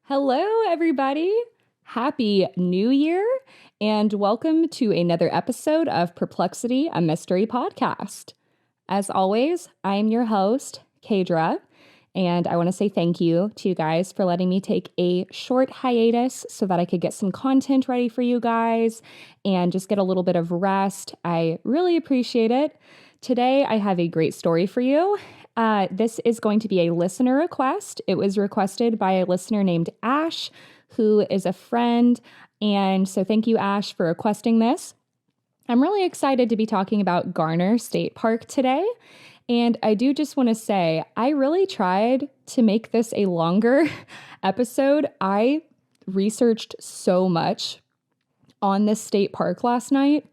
Hello, everybody. Happy New Year, and welcome to another episode of Perplexity, a mystery podcast. As always, I'm your host, Kaydra, and I want to say thank you to you guys for letting me take a short hiatus so that I could get some content ready for you guys and just get a little bit of rest. I really appreciate it. Today, I have a great story for you. This is going to be a listener request. It was requested by a listener named Ash, who is a friend. And so thank you, Ash, for requesting this. I'm really excited to be talking about Garner State Park today. And I do just want to say, I really tried to make this a longer episode. I researched so much on this state park last night.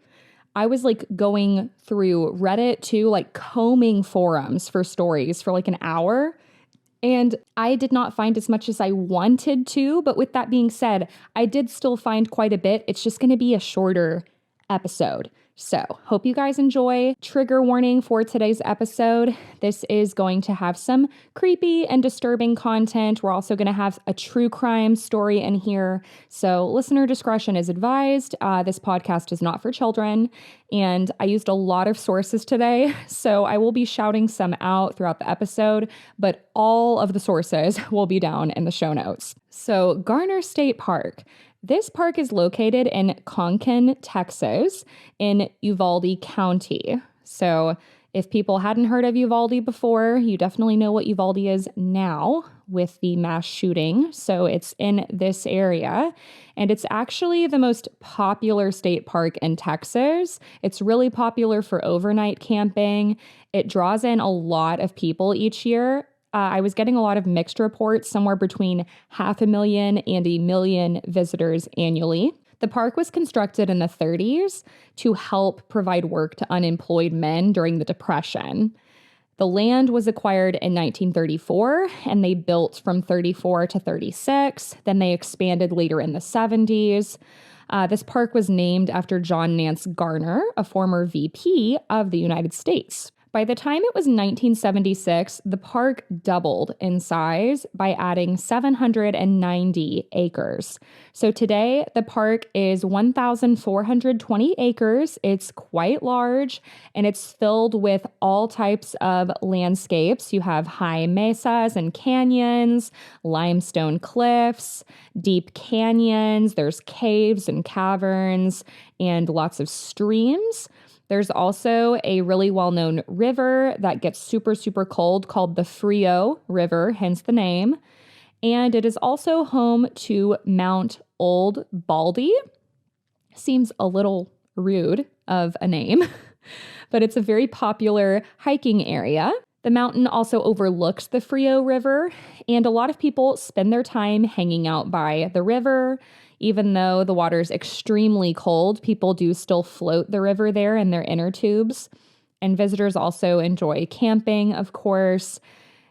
I was going through Reddit too, combing forums for stories for an hour. And I did not find as much as I wanted to. But with that being said, I did still find quite a bit. It's just going to be a shorter episode. So, hope you guys enjoy. Trigger warning for today's episode. This is going to have some creepy and disturbing content. We're also going to have a true crime story in here. So, listener discretion is advised. This podcast is not for children. And I used a lot of sources today, so I will be shouting some out throughout the episode, but all of the sources will be down in the show notes. So, Garner State Park. This park is located in Concan, Texas, in Uvalde County. So if people hadn't heard of Uvalde before, you definitely know what Uvalde is now with the mass shooting. So it's in this area, and it's actually the most popular state park in Texas. It's really popular for overnight camping. It draws in a lot of people each year. I was getting a lot of mixed reports, somewhere between 500,000 and 1 million visitors annually. The park was constructed in the 30s to help provide work to unemployed men during the Depression. The land was acquired in 1934, and they built from 34 to 36. Then they expanded later in the 70s. This park was named after John Nance Garner, a former VP of the United States. By the time it was 1976, the park doubled in size by adding 790 acres. So today, the park is 1,420 acres. It's quite large, and it's filled with all types of landscapes. You have high mesas and canyons, limestone cliffs, deep canyons. There's caves and caverns, and lots of streams. There's also a really well-known river that gets super, super cold called the Frio River, hence the name. And it is also home to Mount Old Baldy. Seems a little rude of a name, but it's a very popular hiking area. The mountain also overlooks the Frio River, and a lot of people spend their time hanging out by the river. Even though the water is extremely cold, people do still float the river there in their inner tubes. And visitors also enjoy camping, of course.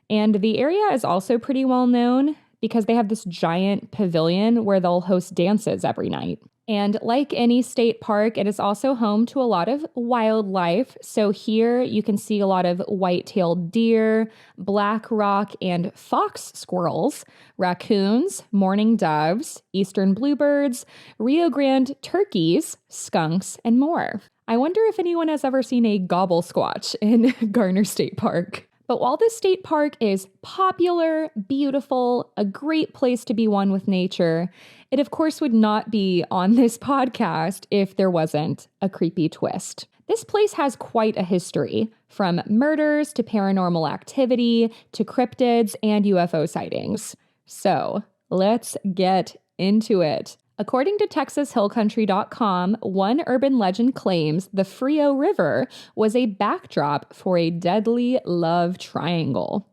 And the area is also pretty well known because they have this giant pavilion where they'll host dances every night. And like any state park, it is also home to a lot of wildlife. So here you can see a lot of white-tailed deer, black rock and fox squirrels, raccoons, mourning doves, eastern bluebirds, Rio Grande turkeys, skunks, and more. I wonder if anyone has ever seen a gobble squatch in Garner State Park. But while this state park is popular, beautiful, a great place to be one with nature, it of course would not be on this podcast if there wasn't a creepy twist. This place has quite a history, from murders to paranormal activity to cryptids and UFO sightings. So let's get into it. According to TexasHillCountry.com, one urban legend claims the Frio River was a backdrop for a deadly love triangle.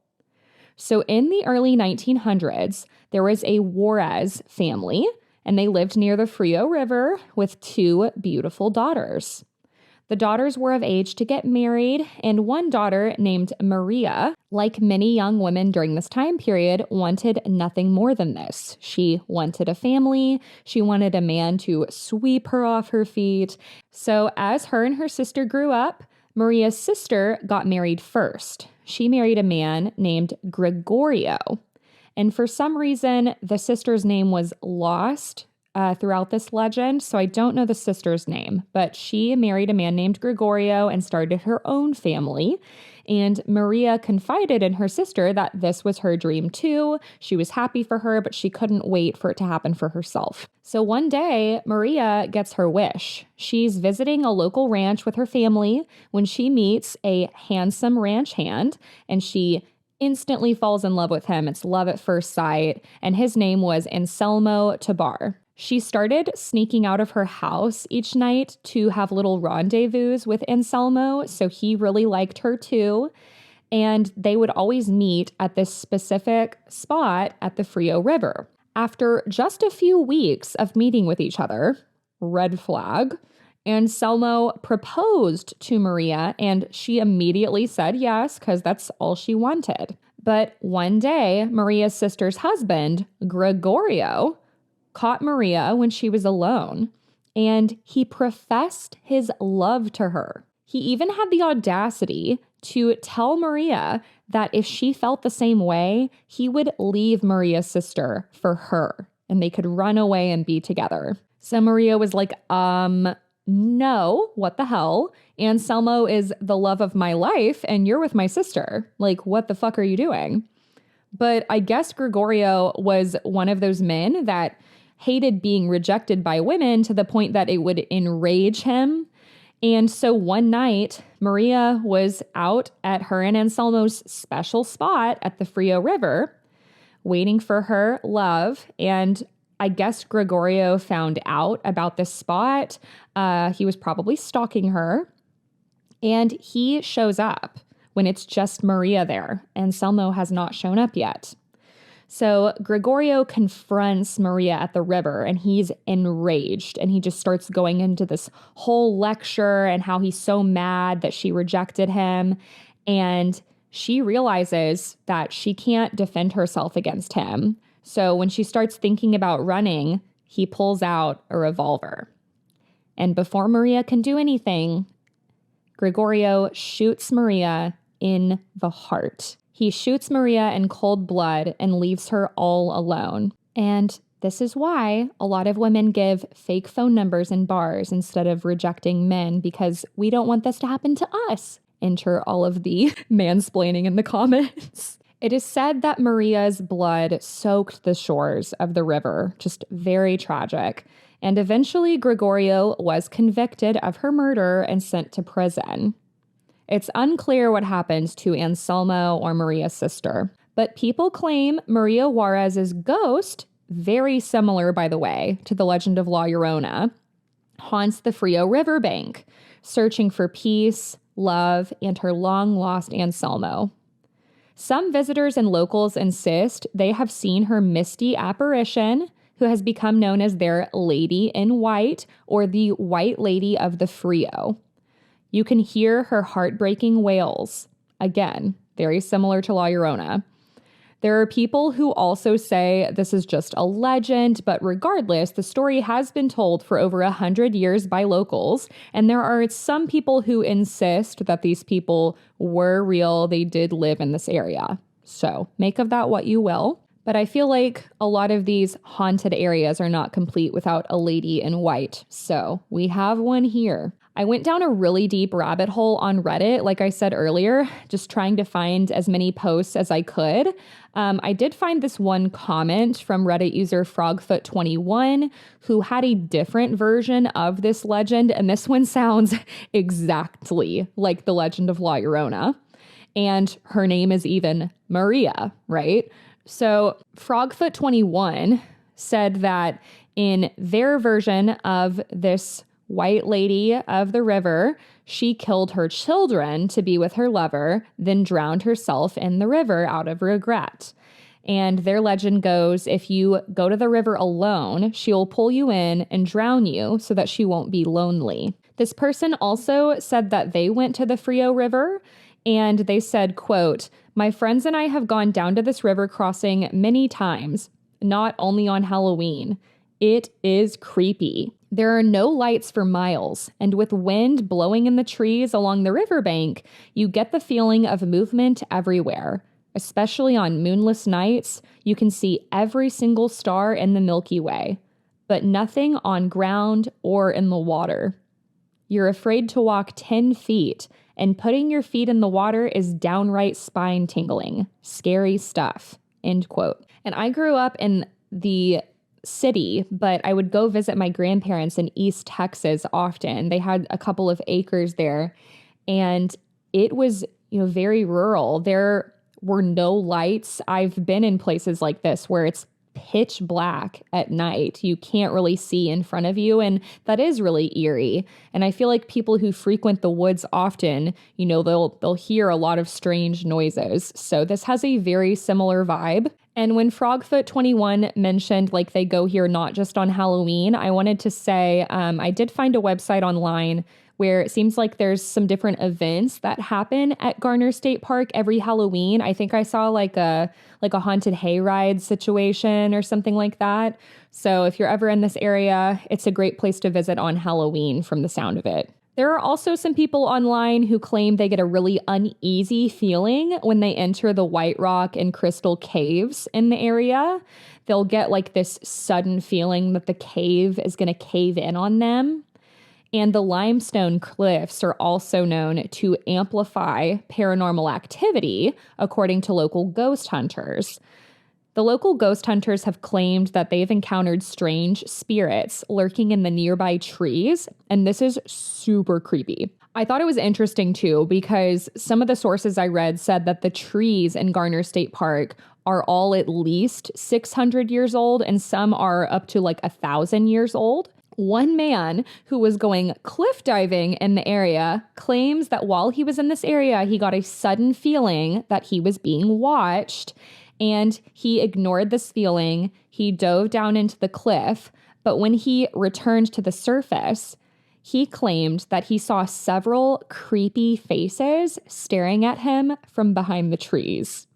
So in the early 1900s, there was a Juarez family, and they lived near the Frio River with 2 beautiful daughters. The daughters were of age to get married, and one daughter named Maria, like many young women during this time period, wanted nothing more than this. She wanted a family. She wanted a man to sweep her off her feet. So as her and her sister grew up, Maria's sister got married first. She married a man named Gregorio. And for some reason, the sister's name was lost throughout this legend, so I don't know the sister's name, but she married a man named Gregorio and started her own family. And Maria confided in her sister that this was her dream too. She was happy for her, but she couldn't wait for it to happen for herself. So one day, Maria gets her wish. She's visiting a local ranch with her family when she meets a handsome ranch hand, and she instantly falls in love with him. It's love at first sight, and his name was Anselmo Tabar. She started sneaking out of her house each night to have little rendezvous with Anselmo, so he really liked her too. And they would always meet at this specific spot at the Frio River. After just a few weeks of meeting with each other, red flag, Anselmo proposed to Maria, and she immediately said yes, because that's all she wanted. But one day, Maria's sister's husband, Gregorio, caught Maria when she was alone, and he professed his love to her. He even had the audacity to tell Maria that if she felt the same way, he would leave Maria's sister for her, and they could run away and be together. So Maria was like, no, what the hell? Anselmo is the love of my life, and you're with my sister. Like, what the fuck are you doing? But I guess Gregorio was one of those men that hated being rejected by women to the point that it would enrage him. And so one night, Maria was out at her and Anselmo's special spot at the Frio River, waiting for her love. And I guess Gregorio found out about this spot. He was probably stalking her. And he shows up when it's just Maria there. Anselmo has not shown up yet. So Gregorio confronts Maria at the river, and he's enraged, and he just starts going into this whole lecture and how he's so mad that she rejected him. And she realizes that she can't defend herself against him. So when she starts thinking about running, he pulls out a revolver. And before Maria can do anything, Gregorio shoots Maria in the heart. He shoots Maria in cold blood and leaves her all alone. And this is why a lot of women give fake phone numbers in bars instead of rejecting men, because we don't want this to happen to us. Enter all of the mansplaining in the comments. It is said that Maria's blood soaked the shores of the river, just very tragic. And eventually Gregorio was convicted of her murder and sent to prison. It's unclear what happened to Anselmo or Maria's sister, but people claim Maria Juarez's ghost, very similar, by the way, to the legend of La Llorona, haunts the Frio riverbank, searching for peace, love, and her long-lost Anselmo. Some visitors and locals insist they have seen her misty apparition, who has become known as their Lady in White, or the White Lady of the Frio. You can hear her heartbreaking wails. Again, very similar to La Llorona. There are people who also say this is just a legend, but regardless, the story has been told for over 100 years by locals, and there are some people who insist that these people were real, they did live in this area. So make of that what you will. But I feel like a lot of these haunted areas are not complete without a lady in white. So we have one here. I went down a really deep rabbit hole on Reddit, like I said earlier, just trying to find as many posts as I could. I did find this one comment from Reddit user Frogfoot21, who had a different version of this legend, and this one sounds exactly like the legend of La Llorona. And her name is even Maria, right? So Frogfoot21 said that in their version of this White Lady of the River, she killed her children to be with her lover, then drowned herself in the river out of regret. And their legend goes, if you go to the river alone, she'll pull you in and drown you so that she won't be lonely. This person also said that they went to the Frio River, and they said, quote, "My friends and I have gone down to this river crossing many times, not only on Halloween. It is creepy. There are no lights for miles, and with wind blowing in the trees along the riverbank, you get the feeling of movement everywhere. especially on moonless nights, you can see every single star in the Milky Way, but nothing on ground or in the water. You're afraid to walk 10 feet, and putting your feet in the water is downright spine-tingling. Scary stuff." End quote. And I grew up in the city, but I would go visit my grandparents in East Texas often. They had a couple of acres there, and it was, very rural. There were no lights. I've been in places like this where it's pitch black at night. You can't really see in front of you, and that is really eerie. And I feel like people who frequent the woods often, they'll hear a lot of strange noises. So this has a very similar vibe. And when Frogfoot21 mentioned like they go here not just on Halloween, I wanted to say I did find a website online where it seems like there's some different events that happen at Garner State Park every Halloween. I think I saw like a haunted hayride situation or something like that. So if you're ever in this area, it's a great place to visit on Halloween from the sound of it. There are also some people online who claim they get a really uneasy feeling when they enter the White Rock and Crystal caves in the area. They'll get like this sudden feeling that the cave is going to cave in on them. And the limestone cliffs are also known to amplify paranormal activity, according to local ghost hunters. The local ghost hunters have claimed that they've encountered strange spirits lurking in the nearby trees, and this is super creepy. I thought it was interesting too, because some of the sources I read said that the trees in Garner State Park are all at least 600 years old, and some are up to like 1,000 years old. One man who was going cliff diving in the area claims that while he was in this area, he got a sudden feeling that he was being watched, and he ignored this feeling. He dove down into the cliff, but when he returned to the surface, he claimed that he saw several creepy faces staring at him from behind the trees.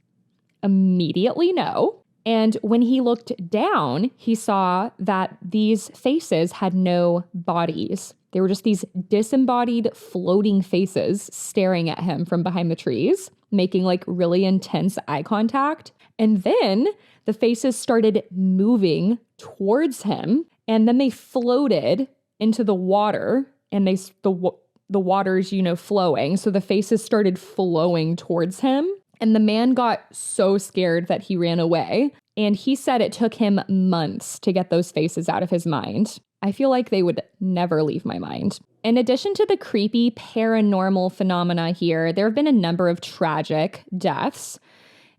Immediately no. And when he looked down, he saw that these faces had no bodies. They were just these disembodied floating faces staring at him from behind the trees, making like really intense eye contact. And then the faces started moving towards him, and then they floated into the water, and the water's, flowing. So the faces started flowing towards him. And the man got so scared that he ran away. And he said it took him months to get those faces out of his mind. I feel like they would never leave my mind. In addition to the creepy paranormal phenomena here, there have been a number of tragic deaths.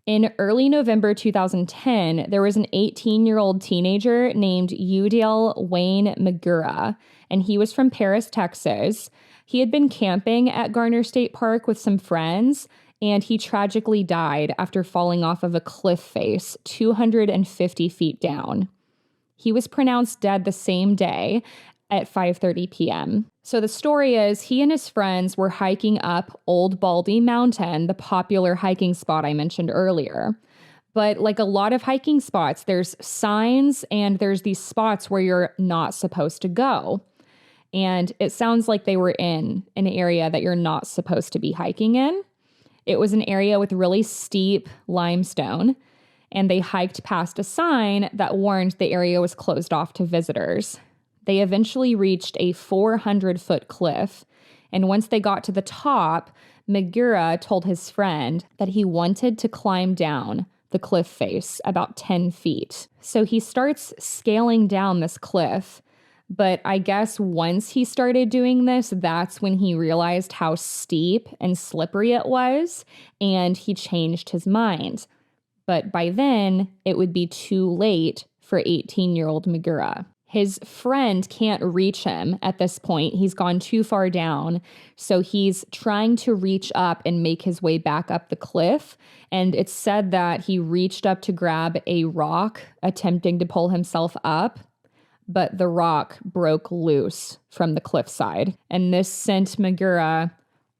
In early November 2010, there was an 18-year-old teenager named Udale Wayne Magura, and he was from Paris, Texas. He had been camping at Garner State Park with some friends, and he tragically died after falling off of a cliff face 250 feet down. He was pronounced dead the same day at 5:30 p.m. So the story is he and his friends were hiking up Old Baldy Mountain, the popular hiking spot I mentioned earlier. But like a lot of hiking spots, there's signs and there's these spots where you're not supposed to go. And it sounds like they were in an area that you're not supposed to be hiking in. It was an area with really steep limestone, and they hiked past a sign that warned the area was closed off to visitors. They eventually reached a 400-foot cliff, and once they got to the top, Magura told his friend that he wanted to climb down the cliff face about 10 feet. So he starts scaling down this cliff. But I guess once he started doing this, that's when he realized how steep and slippery it was, and he changed his mind. But by then, it would be too late for 18-year-old Magura. His friend can't reach him at this point. He's gone too far down, so he's trying to reach up and make his way back up the cliff. And it's said that he reached up to grab a rock, attempting to pull himself up, but the rock broke loose from the cliffside, and this sent Magura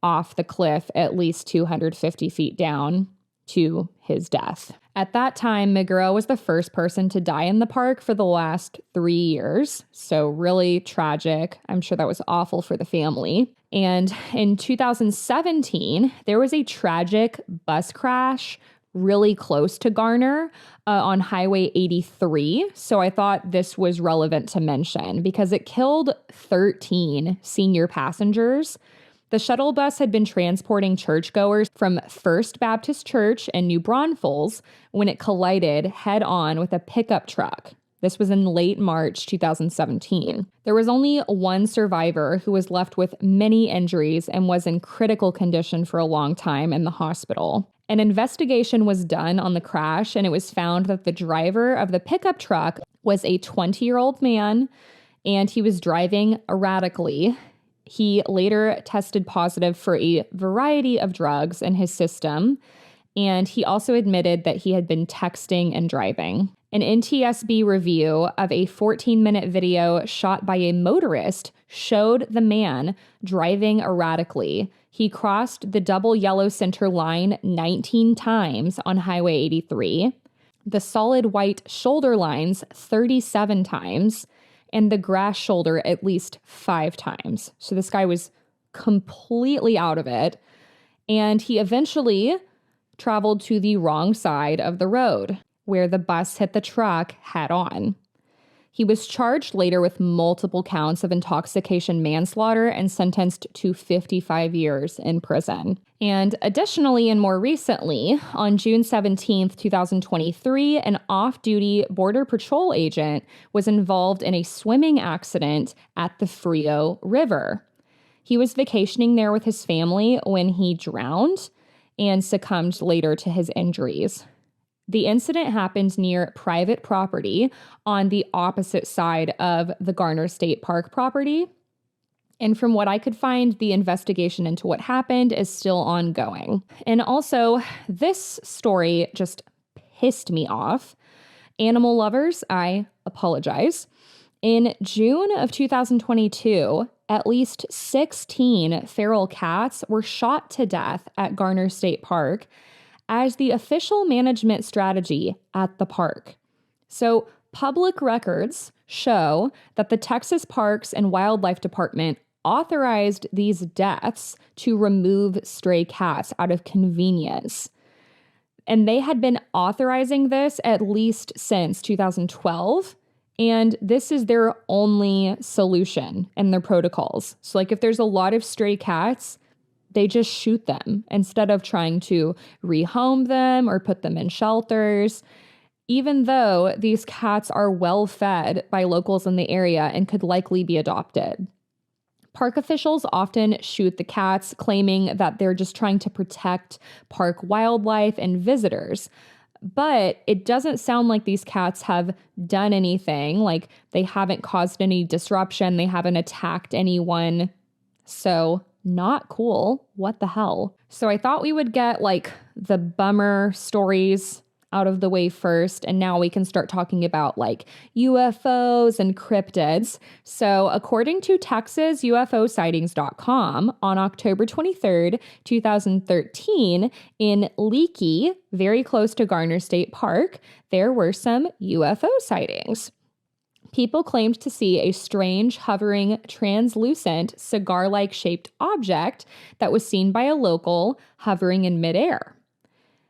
off the cliff at least 250 feet down to his death. At that time, Magura was the first person to die in the park for the last 3 years, so really tragic. I'm sure that was awful for the family. And in 2017, there was a tragic bus crash really close to Garner on Highway 83. So I thought this was relevant to mention because it killed 13 senior passengers. The shuttle bus had been transporting churchgoers from First Baptist Church in New Braunfels when it collided head-on with a pickup truck. This was in late March 2017. There was only one survivor who was left with many injuries and was in critical condition for a long time in the hospital. An investigation was done on the crash, and it was found that the driver of the pickup truck was a 20-year-old man, and he was driving erratically. He later tested positive for a variety of drugs in his system, and he also admitted that he had been texting and driving. An NTSB review of a 14-minute video shot by a motorist showed the man driving erratically. He crossed the double yellow center line 19 times on Highway 83, the solid white shoulder lines 37 times, and the grass shoulder at least 5 times. So this guy was completely out of it. And he eventually traveled to the wrong side of the road, where the bus hit the truck head on. He was charged later with multiple counts of intoxication manslaughter and sentenced to 55 years in prison. And additionally, and more recently, on June 17th, 2023, an off-duty Border Patrol agent was involved in a swimming accident at the Frio River. He was vacationing there with his family when he drowned and succumbed later to his injuries. The incident happened near private property on the opposite side of the Garner State Park property. And from what I could find, the investigation into what happened is still ongoing. And also, this story just pissed me off. Animal lovers, I apologize. In June of 2022, at least 16 feral cats were shot to death at Garner State Park as the official management strategy at the park. So public records show that the Texas Parks and Wildlife Department authorized these deaths to remove stray cats out of convenience. And they had been authorizing this at least since 2012. And this is their only solution in their protocols. So like if there's a lot of stray cats, they just shoot them instead of trying to rehome them or put them in shelters, even though these cats are well fed by locals in the area and could likely be adopted. Park officials often shoot the cats, claiming that they're just trying to protect park wildlife and visitors. But it doesn't sound like these cats have done anything, like they haven't caused any disruption, they haven't attacked anyone. So not cool. What the hell? So I thought we would get like the bummer stories out of the way first, and now we can start talking about like UFOs and cryptids. So according to TexasUFOsightings.com, on October 23rd, 2013, in Leakey, very close to Garner State Park, there were some UFO sightings. People claimed to see a strange, hovering, translucent, cigar-like shaped object that was seen by a local hovering in midair.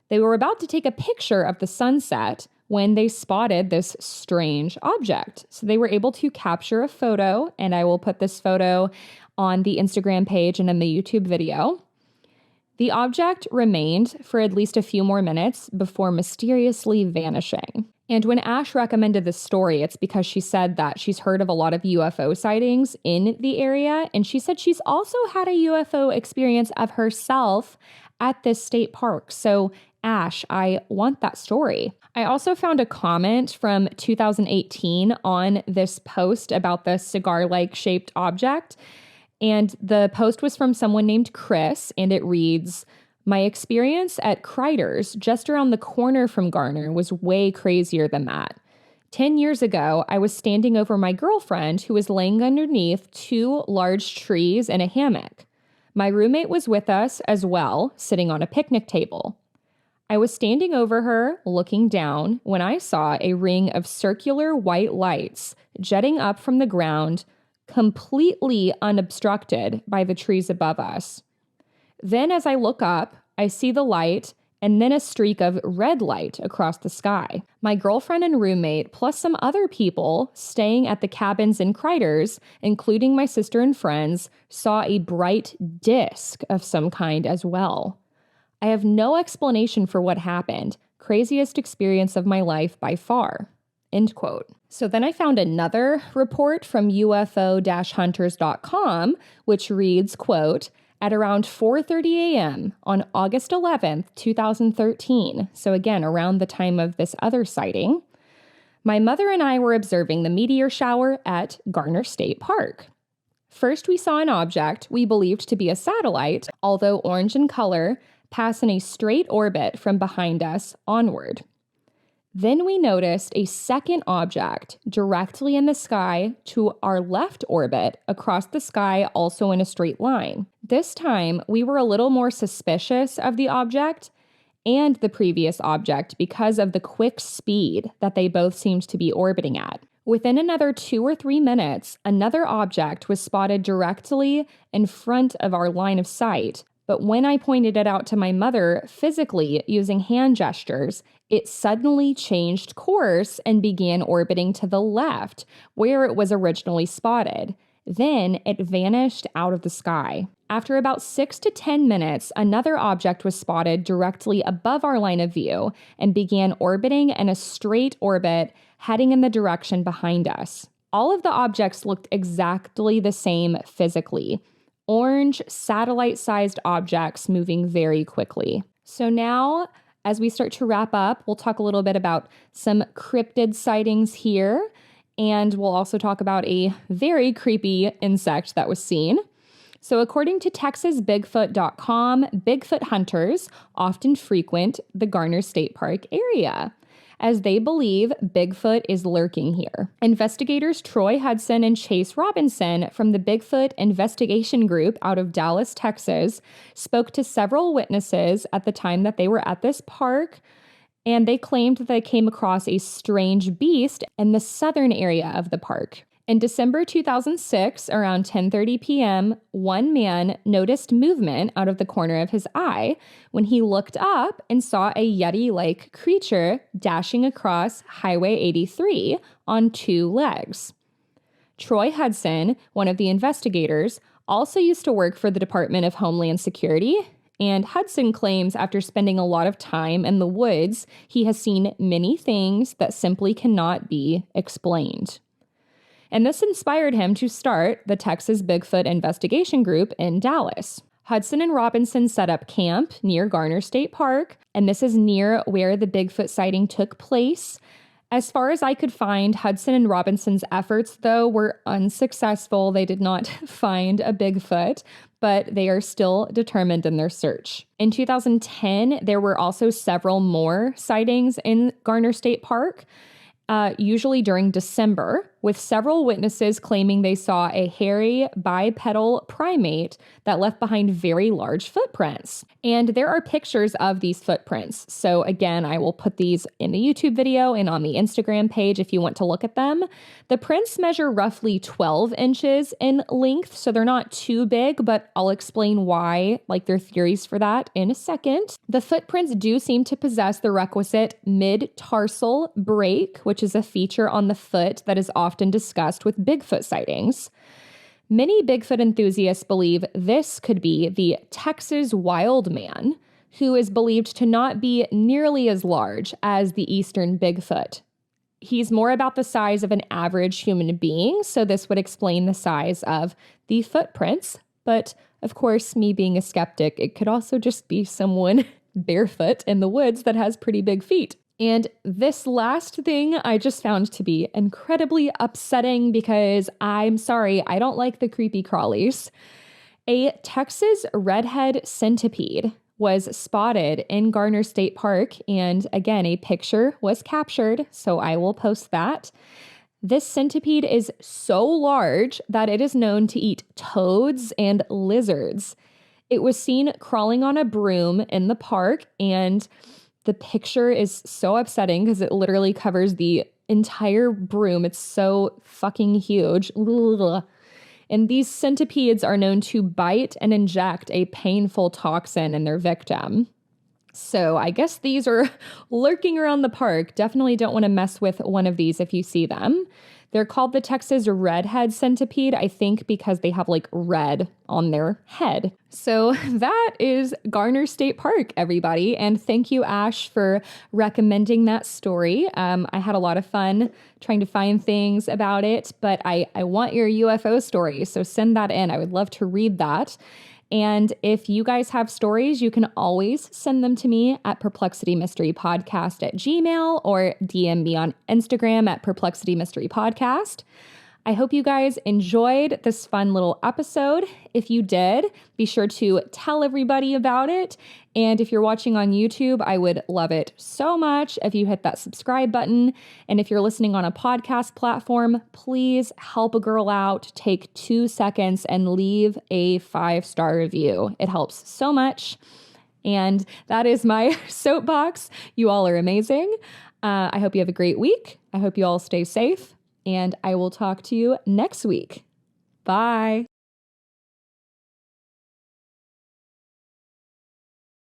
They were about to take a picture of the sunset when they spotted this strange object. So they were able to capture a photo, and I will put this photo on the Instagram page and in the YouTube video. The object remained for at least a few more minutes before mysteriously vanishing. And when Ash recommended this story, it's because she said that she's heard of a lot of UFO sightings in the area, and she said she's also had a UFO experience of herself at this state park. So Ash, I want that story. I also found a comment from 2018 on this post about the cigar-like shaped object. And the post was from someone named Chris, and it reads, "My experience at Kaydra, just around the corner from Garner, was way crazier than that. 10 years ago, I was standing over my girlfriend who was laying underneath 2 large trees in a hammock. My roommate was with us as well, sitting on a picnic table. I was standing over her, looking down, when I saw a ring of circular white lights jetting up from the ground, completely unobstructed by the trees above us. Then as I look up, I see the light and then a streak of red light across the sky. My girlfriend and roommate, plus some other people staying at the cabins in Criders, including my sister and friends, saw a bright disc of some kind as well. I have no explanation for what happened. Craziest experience of my life by far. End quote. So then I found another report from UFO-hunters.com, which reads, quote, at around 4:30 a.m. on August 11th, 2013, so again, around the time of this other sighting, my mother and I were observing the meteor shower at Garner State Park. First, we saw an object we believed to be a satellite, although orange in color, pass in a straight orbit from behind us onward. Then we noticed a second object directly in the sky to our left orbit across the sky, also in a straight line. This time, we were a little more suspicious of the object and the previous object because of the quick speed that they both seemed to be orbiting at. Within another 2 or 3 minutes, another object was spotted directly in front of our line of sight. But when I pointed it out to my mother physically using hand gestures, it suddenly changed course and began orbiting to the left, where it was originally spotted. Then it vanished out of the sky. After about 6 to 10 minutes, another object was spotted directly above our line of view and began orbiting in a straight orbit, heading in the direction behind us. All of the objects looked exactly the same physically. Orange, satellite-sized objects moving very quickly. So now, as we start to wrap up, we'll talk a little bit about some cryptid sightings here, and we'll also talk about a very creepy insect that was seen. So according to TexasBigfoot.com, Bigfoot hunters often frequent the Garner State Park area, as they believe Bigfoot is lurking here. Investigators Troy Hudson and Chase Robinson from the Bigfoot Investigation Group out of Dallas, Texas, spoke to several witnesses at the time that they were at this park, and they claimed that they came across a strange beast in the southern area of the park. In December 2006, around 10:30 p.m., one man noticed movement out of the corner of his eye when he looked up and saw a Yeti-like creature dashing across Highway 83 on 2 legs. Troy Hudson, one of the investigators, also used to work for the Department of Homeland Security, and Hudson claims after spending a lot of time in the woods, he has seen many things that simply cannot be explained. And this inspired him to start the Texas Bigfoot Investigation Group in Dallas. Hudson and Robinson set up camp near Garner State Park, and this is near where the Bigfoot sighting took place. As far as I could find, Hudson and Robinson's efforts, though, were unsuccessful. They did not find a Bigfoot, but they are still determined in their search. In 2010, there were also several more sightings in Garner State Park, usually during December, with several witnesses claiming they saw a hairy bipedal primate that left behind very large footprints. And there are pictures of these footprints. So again, I will put these in the YouTube video and on the Instagram page if you want to look at them. The prints measure roughly 12 inches in length, so they're not too big, but I'll explain why, like their theories for that in a second. The footprints do seem to possess the requisite mid-tarsal break, which is a feature on the foot that is often discussed with Bigfoot sightings. Many Bigfoot enthusiasts believe this could be the Texas wild man, who is believed to not be nearly as large as the eastern Bigfoot. He's more about the size of an average human being, so this would explain the size of the footprints. But of course, me being a skeptic, it could also just be someone barefoot in the woods that has pretty big feet. And this last thing I just found to be incredibly upsetting because I'm sorry, I don't like the creepy crawlies. A Texas redhead centipede was spotted in Garner State Park, and again, a picture was captured, so I will post that. This centipede is so large that it is known to eat toads and lizards. It was seen crawling on a broom in the park, and the picture is so upsetting because it literally covers the entire broom. It's so fucking huge. Ugh. And these centipedes are known to bite and inject a painful toxin in their victim. So I guess these are lurking around the park. Definitely don't want to mess with one of these if you see them. They're called the Texas redhead centipede, I think because they have like red on their head. So that is Garner State Park, everybody. And thank you, Ash, for recommending that story. I had a lot of fun trying to find things about it, but I want your UFO story. So send that in. I would love to read that. And if you guys have stories, you can always send them to me at perplexitymysterypodcast@gmail.com or DM me on Instagram at perplexitymysterypodcast. I hope you guys enjoyed this fun little episode. If you did, be sure to tell everybody about it. And if you're watching on YouTube, I would love it so much if you hit that subscribe button. And if you're listening on a podcast platform, please help a girl out. Take 2 seconds and leave a 5-star review. It helps so much. And that is my soapbox. You all are amazing. I hope you have a great week. I hope you all stay safe. And I will talk to you next week. Bye.